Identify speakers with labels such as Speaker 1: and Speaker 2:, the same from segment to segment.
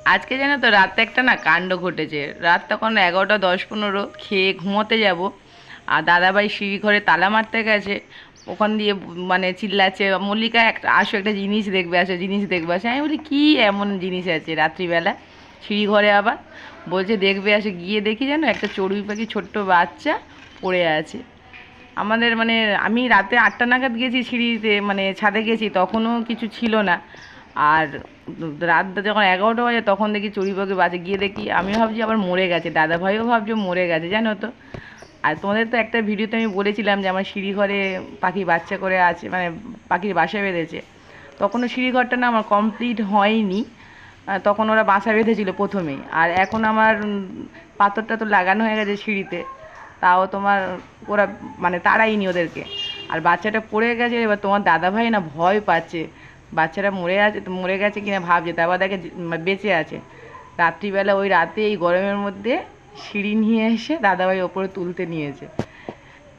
Speaker 1: আজকে জানো তো রাতে একটা না কাণ্ড ঘটেছে। রাত তখন 11:10-15, খেয়ে ঘুমোতে যাব, আর দাদাভাই সিঁড়ি ঘরে তালা মারতে গেছে। ওখান দিয়ে মানে চিল্লাচ্ছে, মল্লিকা একটা আসো, একটা জিনিস দেখবে, আসো জিনিস দেখবে আসো। আমি বলি কী এমন জিনিস আছে রাত্রিবেলা সিঁড়ি ঘরে আবার? বলছে দেখবে আসো। গিয়ে দেখি যেন একটা চড়ুই পাখি ছোট্ট বাচ্চা পড়ে আছে। আমাদের মানে আমি রাতে 8টা নাগাদ গেছি সিঁড়িতে, মানে ছাদে গেছি, তখনও কিছু ছিল না। আর রাত যখন 11টা বাজে তখন দেখি চড়ুই পাখি বাজে। গিয়ে দেখি, আমি ভাবছি আবার মরে গেছে, দাদাভাইও ভাবছে মরে গেছে, জানো তো। আর তোমাদের তো একটা ভিডিওতে আমি বলেছিলাম যে আমার সিঁড়ি ঘরে পাখি বাচ্চা করে আছে, মানে পাখির বাসা বেঁধেছে। তখনও সিঁড়ি ঘরটা না আমার কমপ্লিট হয়নি। তখন ওরা বাসা বেঁধেছিল প্রথমেই। আর এখন আমার পাথরটা তো লাগানো হয়ে গেছে সিঁড়িতে, তাও তোমার ওরা মানে তাড়ায়নি ওদেরকে। আর বাচ্চাটা পড়ে গেছে, এবার তোমার দাদাভাই না ভয় পাচ্ছে বাচ্চাটা মরে গেছে কিনা ভাবছে, তারপর দেখে বেঁচে আছে। রাত্রিবেলা ওই রাতে এই গরমের মধ্যে সিঁড়ি নিয়ে এসে দাদাভাই ওপরে তুলতে নিয়েছে।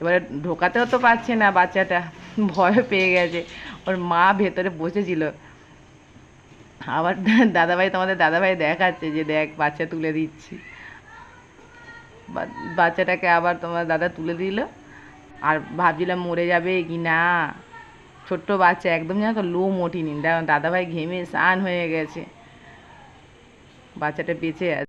Speaker 1: এবারে ঢোকাতেও তো পারছে না বাচ্চাটা, ভয় পেয়ে গেছে। ওর মা ভেতরে বসেছিল। আবার তোমাদের দাদাভাই দেখাচ্ছে যে দেখ বাচ্চা তুলে দিচ্ছি। বাচ্চাটাকে আবার তোমার দাদা তুলে দিল। আর ভাবছিলাম মরে যাবে কি না। ছোট্ট বাচ্চা একদম, জানো তো লোম ওঠেনি, দাদাভাই ঘেমে স্নান হয়ে গেছে, বাচ্চাটা বেঁচে আছে।